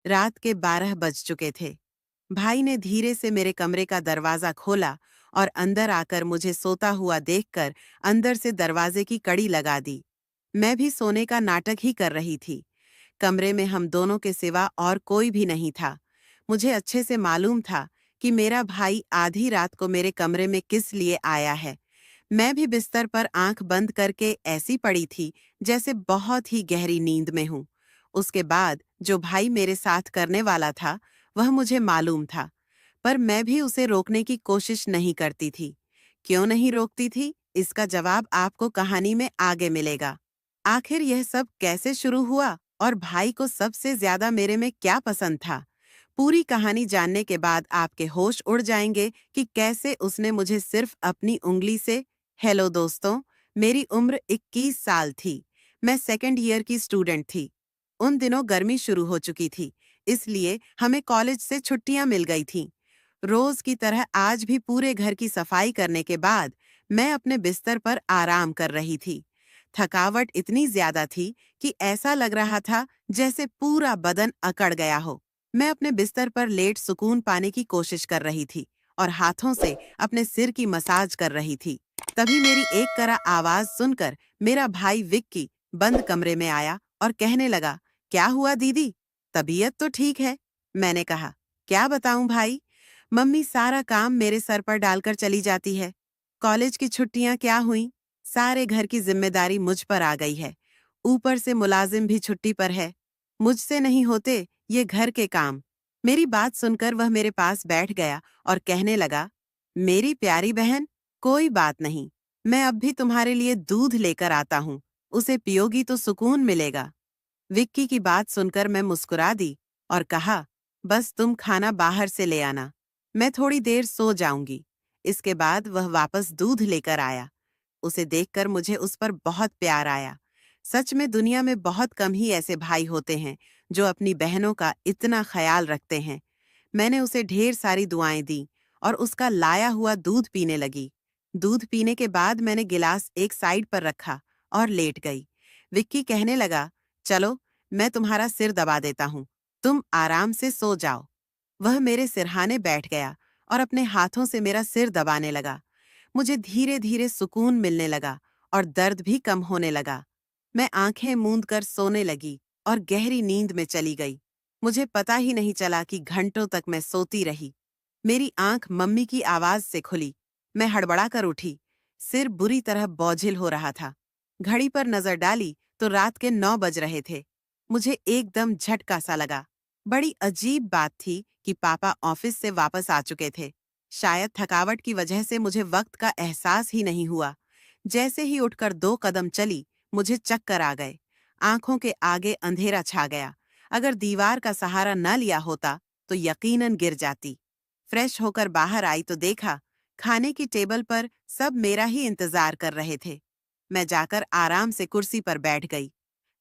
रात के 12 बज चुके थे। भाई ने धीरे से मेरे कमरे का दरवाजा खोला और अंदर आकर मुझे सोता हुआ देखकर अंदर से दरवाजे की कड़ी लगा दी। मैं भी सोने का नाटक ही कर रही थी। कमरे में हम दोनों के सिवा और कोई भी नहीं था। मुझे अच्छे से मालूम था कि मेरा भाई आधी रात को मेरे कमरे में किस लिए आया है। मैं भी बिस्तर पर आंख बंद करके ऐसी पड़ी थी जैसे बहुत ही गहरी नींद में हूं। उसके बाद जो भाई मेरे साथ करने वाला था वह मुझे मालूम था, पर मैं भी उसे रोकने की कोशिश नहीं करती थी। क्यों नहीं रोकती थी, इसका जवाब आपको कहानी में आगे मिलेगा। आखिर यह सब कैसे शुरू हुआ और भाई को सबसे ज्यादा मेरे में क्या पसंद था? पूरी कहानी जानने के बाद आपके होश उड़ जाएंगे कि कैसे उसने मुझे सिर्फ अपनी उंगली से। हेलो दोस्तों, मेरी उम्र 21 साल थी। मैं सेकंड ईयर की स्टूडेंट थी। उन दिनों गर्मी शुरू हो चुकी थी, इसलिए हमें कॉलेज से छुट्टियां मिल गई थीं। रोज की तरह आज भी पूरे घर की सफाई करने के बाद मैं अपने बिस्तर पर आराम कर रही थी। थकावट इतनी ज्यादा थी कि ऐसा लग रहा था जैसे पूरा बदन अकड़ गया हो। मैं अपने बिस्तर पर लेट सुकून पाने की कोशिश कर रही थी और हाथों से अपने सिर की मसाज कर रही थी। तभी मेरी एक करा आवाज सुनकर मेरा भाई विक्की बंद कमरे में आया और कहने लगा, क्या हुआ दीदी? तबीयत तो ठीक है, मैंने कहा। क्या बताऊं भाई, मम्मी सारा काम मेरे सर पर डालकर चली जाती है। कॉलेज की छुट्टियां क्या हुई, सारे घर की जिम्मेदारी मुझ पर आ गई है। ऊपर से मुलाजिम भी छुट्टी पर है। मुझसे नहीं होते ये घर के काम। मेरी बात सुनकर वह मेरे पास बैठ गया और कहने लगा, मेरी प्यारी बहन, कोई बात नहीं, मैं अब भी तुम्हारे लिए दूध लेकर आता हूँ, उसे पियोगी तो सुकून मिलेगा। विक्की की बात सुनकर मैं मुस्कुरा दी और कहा, बस तुम खाना बाहर से ले आना, मैं थोड़ी देर सो जाऊंगी। इसके बाद वह वापस दूध लेकर आया। उसे देखकर मुझे उस पर बहुत प्यार आया। सच में दुनिया में बहुत कम ही ऐसे भाई होते हैं जो अपनी बहनों का इतना ख्याल रखते हैं। मैंने उसे ढेर सारी दुआएं दी और उसका लाया हुआ दूध पीने लगी। दूध पीने के बाद मैंने गिलास एक साइड पर रखा और लेट गई। विक्की कहने लगा, चलो, मैं तुम्हारा सिर दबा देता हूँ, तुम आराम से सो जाओ। वह मेरे सिरहाने बैठ गया और अपने हाथों से मेरा सिर दबाने लगा। मुझे धीरे धीरे सुकून मिलने लगा और दर्द भी कम होने लगा। मैं आंखें मूंद कर सोने लगी और गहरी नींद में चली गई। मुझे पता ही नहीं चला कि घंटों तक मैं सोती रही। मेरी आंख मम्मी की आवाज से खुली। मैं हड़बड़ा कर उठी। सिर बुरी तरह बोझिल हो रहा था। घड़ी पर नजर डाली तो रात के 9 बज रहे थे। मुझे एकदम झटका सा लगा। बड़ी अजीब बात थी कि पापा ऑफिस से वापस आ चुके थे। शायद थकावट की वजह से मुझे वक्त का एहसास ही नहीं हुआ। जैसे ही उठकर 2 कदम चली, मुझे चक्कर आ गए। आंखों के आगे अंधेरा छा गया। अगर दीवार का सहारा न लिया होता तो यकीनन गिर जाती। फ्रेश होकर बाहर आई तो देखा, खाने की टेबल पर सब मेरा ही इंतजार कर रहे थे। मैं जाकर आराम से कुर्सी पर बैठ गई।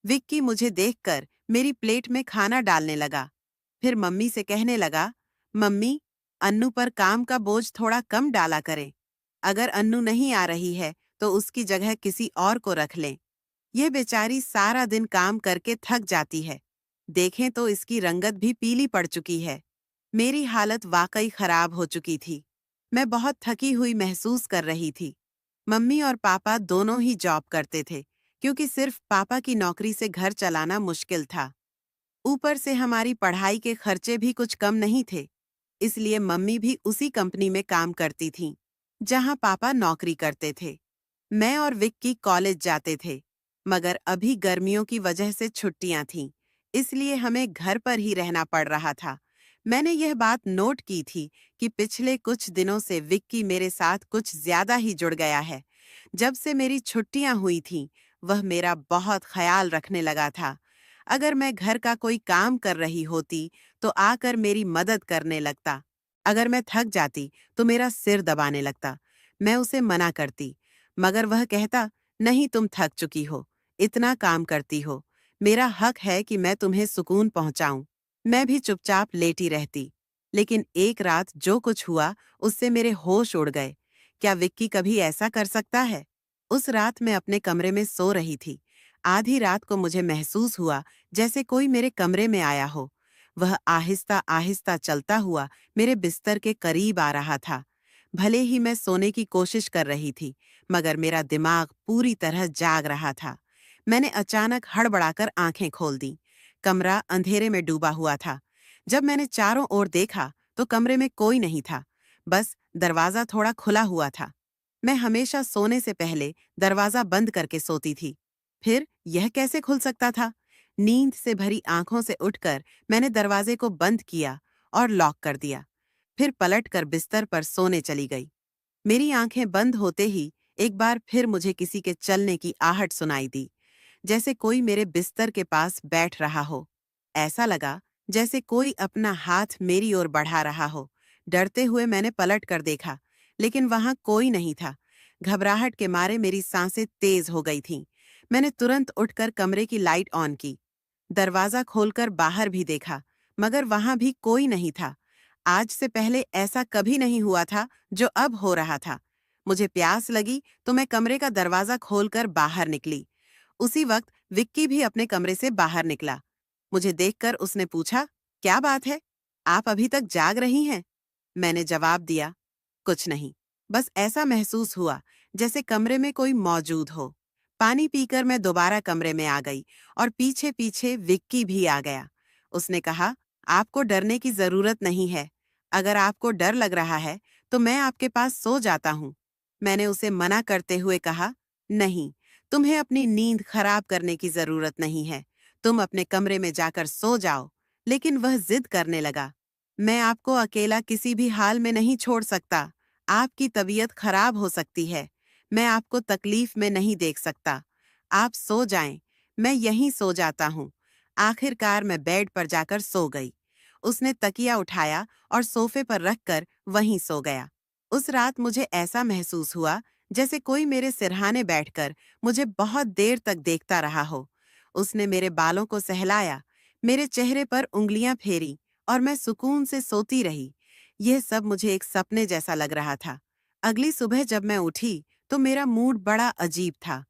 विक्की मुझे देखकर मेरी प्लेट में खाना डालने लगा। फिर मम्मी से कहने लगा, मम्मी, अन्नू पर काम का बोझ थोड़ा कम डाला करें। अगर अन्नू नहीं आ रही है तो उसकी जगह किसी और को रख लें। यह बेचारी सारा दिन काम करके थक जाती है। देखें तो इसकी रंगत भी पीली पड़ चुकी है। मेरी हालत वाकई खराब हो चुकी थी। मैं बहुत थकी हुई महसूस कर रही थी। मम्मी और पापा दोनों ही जॉब करते थे, क्योंकि सिर्फ पापा की नौकरी से घर चलाना मुश्किल था। ऊपर से हमारी पढ़ाई के खर्चे भी कुछ कम नहीं थे, इसलिए मम्मी भी उसी कंपनी में काम करती थीं, जहां पापा नौकरी करते थे। मैं और विक्की कॉलेज जाते थे, मगर अभी गर्मियों की वजह से छुट्टियां थीं, इसलिए हमें घर पर ही रहना पड़ रहा था। मैंने यह बात नोट की थी कि पिछले कुछ दिनों से विक्की मेरे साथ कुछ ज्यादा ही जुड़ गया है। जब से मेरी छुट्टियां हुई थीं, वह मेरा बहुत ख्याल रखने लगा था। अगर मैं घर का कोई काम कर रही होती तो आकर मेरी मदद करने लगता। अगर मैं थक जाती तो मेरा सिर दबाने लगता। मैं उसे मना करती, मगर वह कहता, नहीं, तुम थक चुकी हो, इतना काम करती हो, मेरा हक है कि मैं तुम्हें सुकून पहुंचाऊं। मैं भी चुपचाप लेटी रहती। लेकिन एक रात जो कुछ हुआ उससे मेरे होश उड़ गए। क्या विक्की कभी ऐसा कर सकता है? उस रात मैं अपने कमरे में सो रही थी। आधी रात को मुझे महसूस हुआ जैसे कोई मेरे कमरे में आया हो। वह आहिस्ता आहिस्ता चलता हुआ मेरे बिस्तर के करीब आ रहा था। भले ही मैं सोने की कोशिश कर रही थी, मगर मेरा दिमाग पूरी तरह जाग रहा था। मैंने अचानक हड़बड़ाकर आंखें खोल दी। कमरा अंधेरे में डूबा हुआ था। जब मैंने चारों ओर देखा तो कमरे में कोई नहीं था, बस दरवाजा थोड़ा खुला हुआ था। मैं हमेशा सोने से पहले दरवाजा बंद करके सोती थी। फिर यह कैसे खुल सकता था? नींद से भरी आंखों से उठकर मैंने दरवाजे को बंद किया और लॉक कर दिया। फिर पलटकर बिस्तर पर सोने चली गई। मेरी आंखें बंद होते ही एक बार फिर मुझे किसी के चलने की आहट सुनाई दी, जैसे कोई मेरे बिस्तर के पास बैठ रहा हो। ऐसा लगा जैसे कोई अपना हाथ मेरी ओर बढ़ा रहा हो। डरते हुए मैंने पलट कर देखा, लेकिन वहां कोई नहीं था। घबराहट के मारे मेरी सांसें तेज हो गई थीं। मैंने तुरंत उठकर कमरे की लाइट ऑन की। दरवाजा खोलकर बाहर भी देखा, मगर वहां भी कोई नहीं था। आज से पहले ऐसा कभी नहीं हुआ था जो अब हो रहा था। मुझे प्यास लगी तो मैं कमरे का दरवाजा खोलकर बाहर निकली। उसी वक्त विक्की भी अपने कमरे से बाहर निकला। मुझे देखकर उसने पूछा, क्या बात है? आप अभी तक जाग रही हैं? मैंने जवाब दिया, कुछ नहीं। बस ऐसा महसूस हुआ जैसे कमरे में कोई मौजूद हो। पानी पीकर मैं दोबारा कमरे में आ गई और पीछे पीछे विक्की भी आ गया। उसने कहा, आपको डरने की जरूरत नहीं है। अगर आपको डर लग रहा है तो मैं आपके पास सो जाता हूँ। मैंने उसे मना करते हुए कहा, नहीं, तुम्हें अपनी नींद खराब करने की जरूरत नहीं है। तुम अपने कमरे में जाकर सो जाओ। लेकिन वह जिद करने लगा, मैं आपको अकेला किसी भी हाल में नहीं छोड़ सकता। आपकी तबीयत खराब हो सकती है। मैं आपको तकलीफ में नहीं देख सकता। आप सो जाएं, मैं यहीं सो जाता हूँ। आखिरकार मैं बेड पर जाकर सो गई। उसने तकिया उठाया और सोफे पर रखकर वहीं सो गया। उस रात मुझे ऐसा महसूस हुआ जैसे कोई मेरे सिरहाने बैठकर मुझे बहुत देर तक देखता रहा हो। उसने मेरे बालों को सहलाया, मेरे चेहरे पर उंगलियां फेरी और मैं सुकून से सोती रही। यह सब मुझे एक सपने जैसा लग रहा था। अगली सुबह जब मैं उठी तो मेरा मूड बड़ा अजीब था।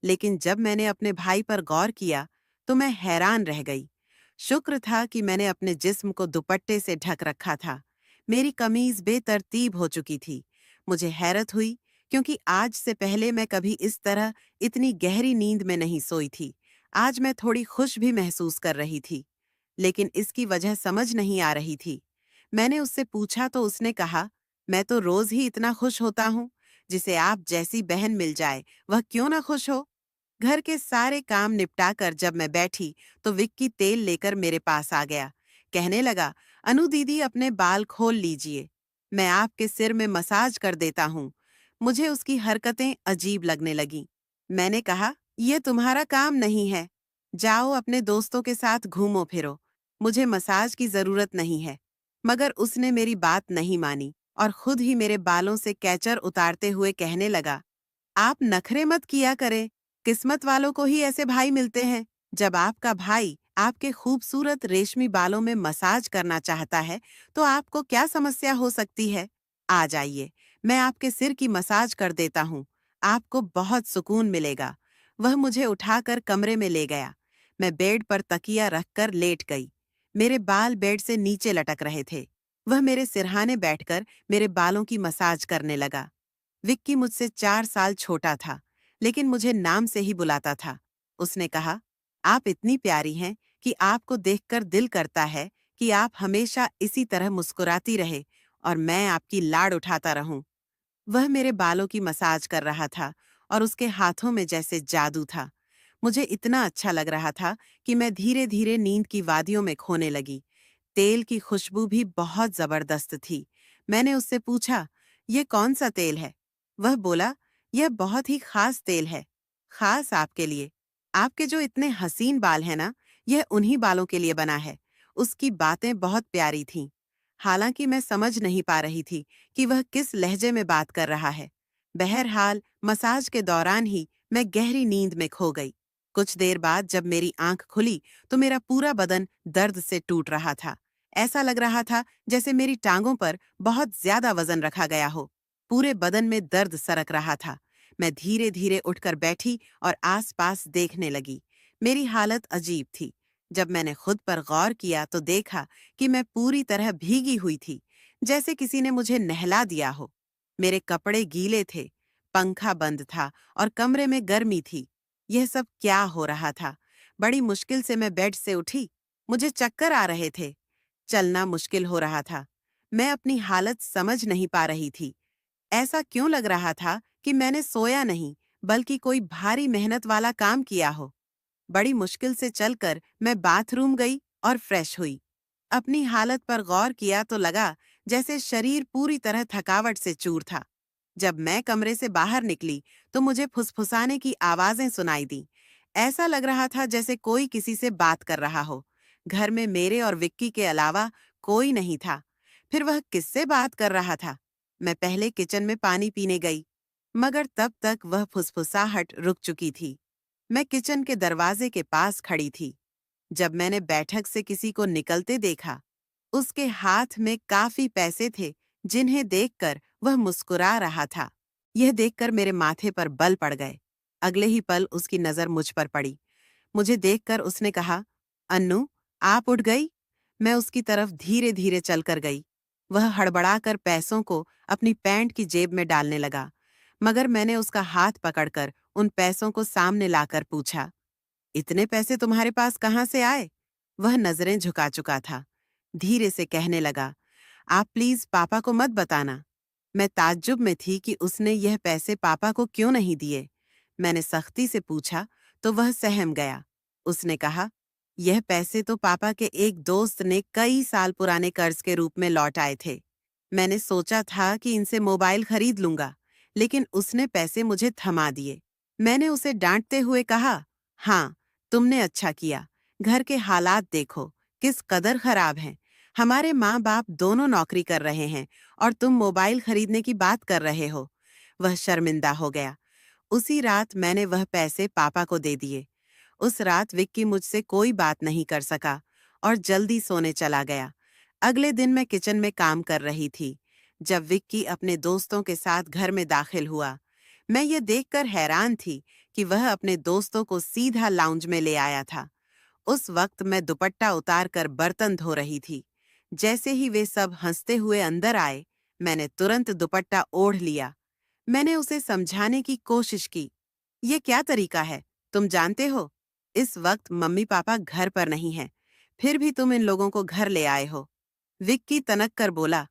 लेकिन जब मैंने अपने भाई पर गौर किया तो मैं हैरान रह गई। शुक्र था कि मैंने अपने जिस्म को दुपट्टे से ढक रखा था। मेरी कमीज बेतरतीब हो चुकी थी। मुझे हैरत हुई, क्योंकि आज से पहले मैं कभी इस तरह इतनी गहरी नींद में नहीं सोई थी। आज मैं थोड़ी खुश भी महसूस कर रही थी, लेकिन इसकी वजह समझ नहीं आ रही थी। मैंने उससे पूछा तो उसने कहा, मैं तो रोज ही इतना खुश होता हूँ। जिसे आप जैसी बहन मिल जाए वह क्यों ना खुश हो। घर के सारे काम निपटाकर जब मैं बैठी तो विक्की तेल लेकर मेरे पास आ गया। कहने लगा, अनु दीदी, अपने बाल खोल लीजिए, मैं आपके सिर में मसाज कर देता हूँ। मुझे उसकी हरकतें अजीब लगने लगीं। मैंने कहा, यह तुम्हारा काम नहीं है। जाओ अपने दोस्तों के साथ घूमो फिरो, मुझे मसाज की जरूरत नहीं है। मगर उसने मेरी बात नहीं मानी और खुद ही मेरे बालों से कैचर उतारते हुए कहने लगा, आप नखरे मत किया करें। किस्मत वालों को ही ऐसे भाई मिलते हैं। जब आपका भाई आपके खूबसूरत रेशमी बालों में मसाज करना चाहता है तो आपको क्या समस्या हो सकती है? आ जाइए, मैं आपके सिर की मसाज कर देता हूँ। आपको बहुत सुकून मिलेगा। वह मुझे उठाकर कमरे में ले गया। मैं बेड पर तकिया रखकर लेट गई। मेरे बाल बेड से नीचे लटक रहे थे। वह मेरे सिरहाने बैठकर मेरे बालों की मसाज करने लगा। विक्की मुझसे 4 साल छोटा था, लेकिन मुझे नाम से ही बुलाता था। उसने कहा, आप इतनी प्यारी हैं कि आपको देखकर दिल करता है कि आप हमेशा इसी तरह मुस्कुराती रहे और मैं आपकी लाड उठाता रहूं। वह मेरे बालों की मसाज कर रहा था और उसके हाथों में जैसे जादू था। मुझे इतना अच्छा लग रहा था कि मैं धीरे धीरे नींद की वादियों में खोने लगी। तेल की खुशबू भी बहुत जबरदस्त थी। मैंने उससे पूछा, ये कौन सा तेल है? वह बोला, यह बहुत ही खास तेल है, खास आपके लिए। आपके जो इतने हसीन बाल हैं ना, यह उन्हीं बालों के लिए बना है। उसकी बातें बहुत प्यारी थीं। हालांकि मैं समझ नहीं पा रही थी कि वह किस लहजे में बात कर रहा है। बहरहाल मसाज के दौरान ही मैं गहरी नींद में खो गई। कुछ देर बाद जब मेरी आंख खुली तो मेरा पूरा बदन दर्द से टूट रहा था। ऐसा लग रहा था जैसे मेरी टांगों पर बहुत ज्यादा वजन रखा गया हो। पूरे बदन में दर्द सरक रहा था। मैं धीरे धीरे उठकर बैठी और आसपास देखने लगी। मेरी हालत अजीब थी। जब मैंने खुद पर गौर किया तो देखा कि मैं पूरी तरह भीगी हुई थी, जैसे किसी ने मुझे नहला दिया हो। मेरे कपड़े गीले थे, पंखा बंद था और कमरे में गर्मी थी। यह सब क्या हो रहा था? बड़ी मुश्किल से मैं बेड से उठी। मुझे चक्कर आ रहे थे। चलना मुश्किल हो रहा था। मैं अपनी हालत समझ नहीं पा रही थी। ऐसा क्यों लग रहा था कि मैंने सोया नहीं, बल्कि कोई भारी मेहनत वाला काम किया हो। बड़ी मुश्किल से चलकर मैं बाथरूम गई और फ्रेश हुई। अपनी हालत पर गौर किया तो लगा जैसे शरीर पूरी तरह थकावट से चूर था। जब मैं कमरे से बाहर निकली तो मुझे फुसफुसाने की आवाजें सुनाई दी। ऐसा लग रहा था जैसे कोई किसी से बात कर रहा हो। घर में मेरे और विक्की के अलावा कोई नहीं था। फिर वह किससे बात कर रहा था? मैं पहले किचन में पानी पीने गई, मगर तब तक वह फुसफुसाहट रुक चुकी थी। मैं किचन के दरवाजे के पास खड़ी थी। जब मैंने बैठक से किसी को निकलते देखा, उसके हाथ में काफी पैसे थे, जिन्हें देखकर वह मुस्कुरा रहा था। यह देखकर मेरे माथे पर बल पड़ गए। अगले ही पल उसकी नजर मुझ पर पड़ी। मुझे देखकर उसने कहा, अन्नू, आप उठ गई? मैं उसकी तरफ धीरे धीरे चलकर गई। वह हड़बड़ाकर पैसों को अपनी पैंट की जेब में डालने लगा, मगर मैंने उसका हाथ पकड़कर उन पैसों को सामने लाकर पूछा, इतने पैसे तुम्हारे पास कहाँ से आए? वह नजरें झुका चुका था। धीरे से कहने लगा, आप प्लीज पापा को मत बताना। मैं ताज्जुब में थी कि उसने यह पैसे पापा को क्यों नहीं दिए। मैंने सख्ती से पूछा तो वह सहम गया। उसने कहा, यह पैसे तो पापा के एक दोस्त ने कई साल पुराने कर्ज के रूप में लौटाए थे। मैंने सोचा था कि इनसे मोबाइल खरीद लूंगा, लेकिन उसने पैसे मुझे थमा दिए। मैंने उसे डांटते हुए कहा, हाँ, तुमने अच्छा किया। घर के हालात देखो, किस कदर खराब हैं। हमारे माँ बाप दोनों नौकरी कर रहे हैं और तुम मोबाइल खरीदने की बात कर रहे हो। वह शर्मिंदा हो गया। उसी रात मैंने वह पैसे पापा को दे दिए। उस रात विक्की मुझसे कोई बात नहीं कर सका और जल्दी सोने चला गया। अगले दिन मैं किचन में काम कर रही थी, जब विक्की अपने दोस्तों के साथ घर में दाखिल हुआ। मैं ये देखकर हैरान थी कि वह अपने दोस्तों को सीधा लाउंज में ले आया था। उस वक्त मैं दुपट्टा उतारकर बर्तन धो रही थी। जैसे ही वे सब हंसते हुए अंदर आए, मैंने तुरंत दुपट्टा ओढ़ लिया। मैंने उसे समझाने की कोशिश की। ये क्या तरीका है? तुम जानते हो, इस वक्त मम्मी पापा घर पर नहीं हैं, फिर भी तुम इन लोगों को घर ले आए हो। विक्की तनक कर बोला,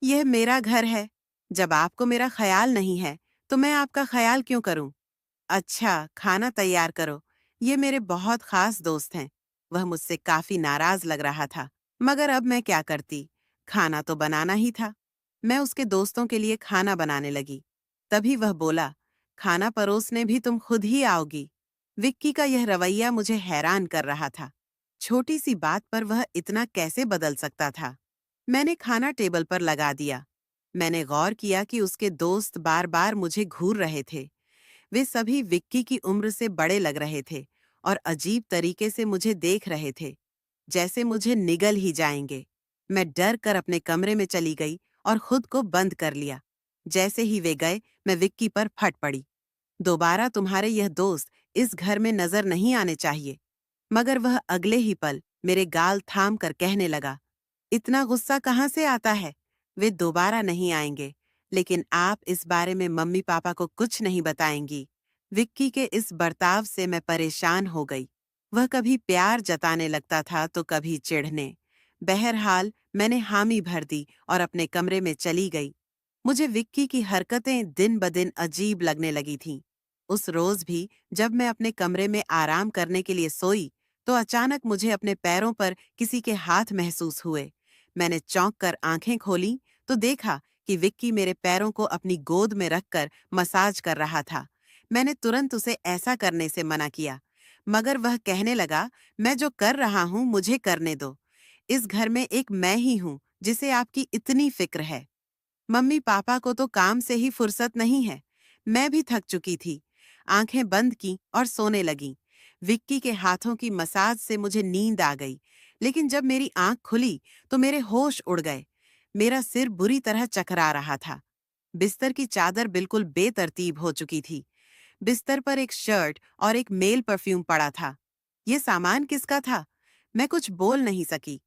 यह मेरा घर है। जब आपको मेरा ख्याल नहीं है, तो मैं आपका ख्याल क्यों करूं? अच्छा, खाना तैयार करो। ये मेरे बहुत खास दोस्त हैं। वह मुझसे काफी नाराज लग रहा था, मगर अब मैं क्या करती? खाना तो बनाना ही था। मैं उसके दोस्तों के लिए खाना बनाने लगी। तभी वह बोला, खाना परोसने भी तुम खुद ही आओगी। विक्की का यह रवैया मुझे हैरान कर रहा था। छोटी सी बात पर वह इतना कैसे बदल सकता था? मैंने खाना टेबल पर लगा दिया। मैंने गौर किया कि उसके दोस्त बार बार मुझे घूर रहे थे। वे सभी विक्की की उम्र से बड़े लग रहे थे और अजीब तरीके से मुझे देख रहे थे, जैसे मुझे निगल ही जाएंगे। मैं डर कर अपने कमरे में चली गई और खुद को बंद कर लिया। जैसे ही वे गए, मैं विक्की पर फट पड़ी। दोबारा तुम्हारे यह दोस्त इस घर में नजर नहीं आने चाहिए। मगर वह अगले ही पल मेरे गाल थाम कर कहने लगा, इतना गुस्सा कहाँ से आता है? वे दोबारा नहीं आएंगे, लेकिन आप इस बारे में मम्मी पापा को कुछ नहीं बताएंगी। विक्की के इस बर्ताव से मैं परेशान हो गई। वह कभी प्यार जताने लगता था तो कभी चिढ़ने। बहरहाल मैंने हामी भर दी और अपने कमरे में चली गई। मुझे विक्की की हरकतें दिन ब दिन अजीब लगने लगी थीं। उस रोज भी जब मैं अपने कमरे में आराम करने के लिए सोई, तो अचानक मुझे अपने पैरों पर किसी के हाथ महसूस हुए। मैंने चौंक कर आंखें खोलीं तो देखा कि विक्की मेरे पैरों को अपनी गोद में रखकर मसाज कर रहा था। मैंने तुरंत उसे ऐसा करने से मना किया, मगर वह कहने लगा, मैं जो कर रहा हूं मुझे करने दो। इस घर में एक मैं ही हूं जिसे आपकी इतनी फिक्र है। मम्मी पापा को तो काम से ही फुर्सत नहीं है। मैं भी थक चुकी थी। आंखें बंद की और सोने लगी। विक्की के हाथों की मसाज से मुझे नींद आ गई, लेकिन जब मेरी आंख खुली तो मेरे होश उड़ गए। मेरा सिर बुरी तरह चकरा रहा था। बिस्तर की चादर बिल्कुल बेतरतीब हो चुकी थी। बिस्तर पर एक शर्ट और एक मेल परफ्यूम पड़ा था। ये सामान किसका था? मैं कुछ बोल नहीं सकी।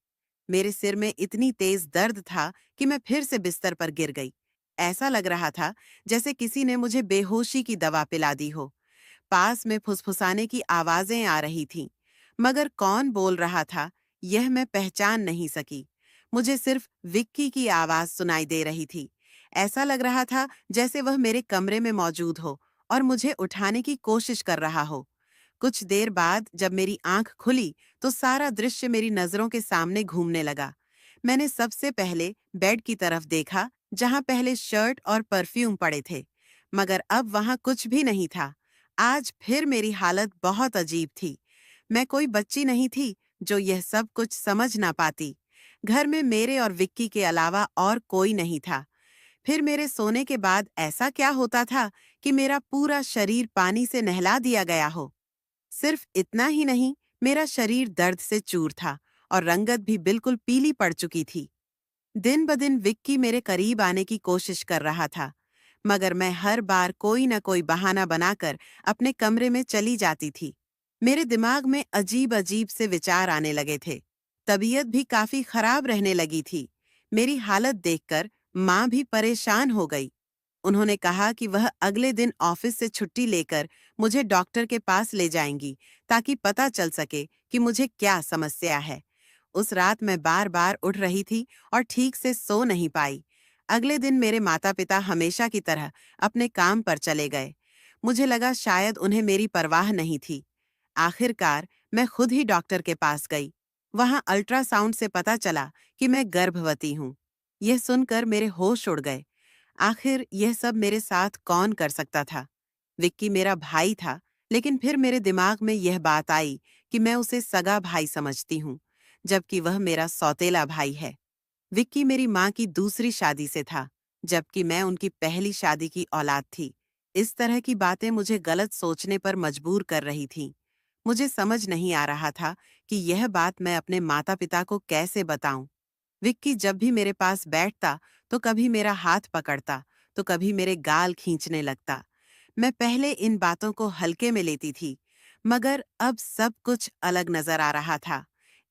मेरे सिर में इतनी तेज दर्द था कि मैं फिर से बिस्तर पर गिर गई। ऐसा लग रहा था जैसे किसी ने मुझे बेहोशी की दवा पिला दी हो। पास में फुसफुसाने की आवाजें आ रही थीं, मगर कौन बोल रहा था, यह मैं पहचान नहीं सकी। मुझे सिर्फ विक्की की आवाज सुनाई दे रही थी। ऐसा लग रहा था जैसे वह मेरे कमरे में मौजूद हो और मुझे उठाने की कोशिश कर रहा हो। कुछ देर बाद जब मेरी आंख खुली, तो सारा दृश्य मेरी नजरों के सामने घूमने लगा। मैंने सबसे पहले बेड की तरफ देखा, जहां पहले शर्ट और परफ्यूम पड़े थे, मगर अब वहां कुछ भी नहीं था। आज फिर मेरी हालत बहुत अजीब थी। मैं कोई बच्ची नहीं थी जो यह सब कुछ समझ ना पाती। घर में मेरे और विक्की के अलावा और कोई नहीं था। फिर मेरे सोने के बाद ऐसा क्या होता था कि मेरा पूरा शरीर पानी से नहला दिया गया हो। सिर्फ इतना ही नहीं, मेरा शरीर दर्द से चूर था और रंगत भी बिल्कुल पीली पड़ चुकी थी। दिन ब दिन विक्की मेरे करीब आने की कोशिश कर रहा था, मगर मैं हर बार कोई न कोई बहाना बनाकर अपने कमरे में चली जाती थी। मेरे दिमाग में अजीब अजीब से विचार आने लगे थे। तबीयत भी काफी खराब रहने लगी थी। मेरी हालत देखकर माँ भी परेशान हो गई। उन्होंने कहा कि वह अगले दिन ऑफिस से छुट्टी लेकर मुझे डॉक्टर के पास ले जाएंगी, ताकि पता चल सके कि मुझे क्या समस्या है। उस रात मैं बार बार उठ रही थी और ठीक से सो नहीं पाई। अगले दिन मेरे माता पिता हमेशा की तरह अपने काम पर चले गए। मुझे लगा शायद उन्हें मेरी परवाह नहीं थी। आखिरकार मैं खुद ही डॉक्टर के पास गई। वहां अल्ट्रासाउंड से पता चला कि मैं गर्भवती हूँ। यह सुनकर मेरे होश उड़ गए। आखिर यह सब मेरे साथ कौन कर सकता था? विक्की मेरा भाई था, लेकिन फिर मेरे दिमाग में यह बात आई कि मैं उसे सगा भाई समझती हूँ, जबकि वह मेरा सौतेला भाई है। विक्की मेरी माँ की दूसरी शादी से था, जबकि मैं उनकी पहली शादी की औलाद थी। इस तरह की बातें मुझे गलत सोचने पर मजबूर कर रही थीं। मुझे समझ नहीं आ रहा था कि यह बात मैं अपने माता-पिता को कैसे बताऊं। विक्की जब भी मेरे पास बैठता, तो कभी मेरा हाथ पकड़ता, तो कभी मेरे गाल खींचने लगता। मैं पहले इन बातों को हल्के में लेती थी, मगर अब सब कुछ अलग नजर आ रहा था।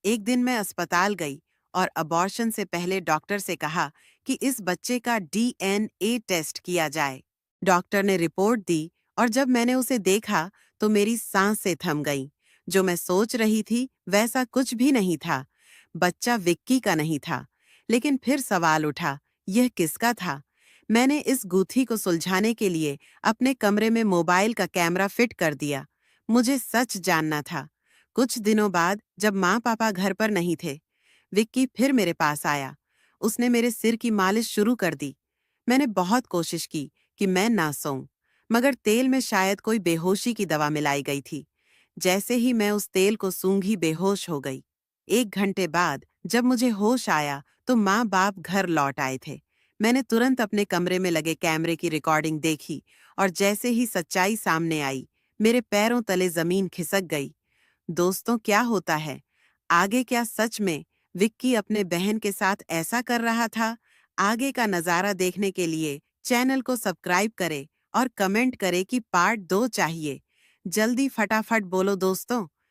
एक दिन मैं अस्पताल गई और अबॉर्शन से पहले डॉक्टर से कहा कि इस बच्चे का डीएनए टेस्ट किया जाए। डॉक्टर ने रिपोर्ट दी और जब मैंने उसे देखा, तो मेरी सांसें थम गईं। जो मैं सोच रही थी, वैसा कुछ भी नहीं था। बच्चा विक्की का नहीं था। लेकिन फिर सवाल उठा, यह किसका था? मैंने इस गूथी को सुलझाने के लिए अपने कमरे में मोबाइल का कैमरा फिट कर दिया। मुझे सच जानना था। कुछ दिनों बाद जब माँ पापा घर पर नहीं थे, विक्की फिर मेरे पास आया। उसने मेरे सिर की मालिश शुरू कर दी। मैंने बहुत कोशिश की कि मैं ना सोऊं, मगर तेल में शायद कोई बेहोशी की दवा मिलाई गई थी। जैसे ही मैं उस तेल को सूंघी, बेहोश हो गई। 1 घंटे बाद जब मुझे होश आया, तो माँ बाप घर लौट आए थे। मैंने तुरंत अपने कमरे में लगे कैमरे की रिकॉर्डिंग देखी और जैसे ही सच्चाई सामने आई, मेरे पैरों तले जमीन खिसक गई। दोस्तों, क्या होता है? आगे क्या सच में विक्की अपने बहन के साथ ऐसा कर रहा था? आगे का नजारा देखने के लिए चैनल को सब्सक्राइब करें और कमेंट करें कि पार्ट 2 चाहिए। जल्दी फटाफट बोलो दोस्तों।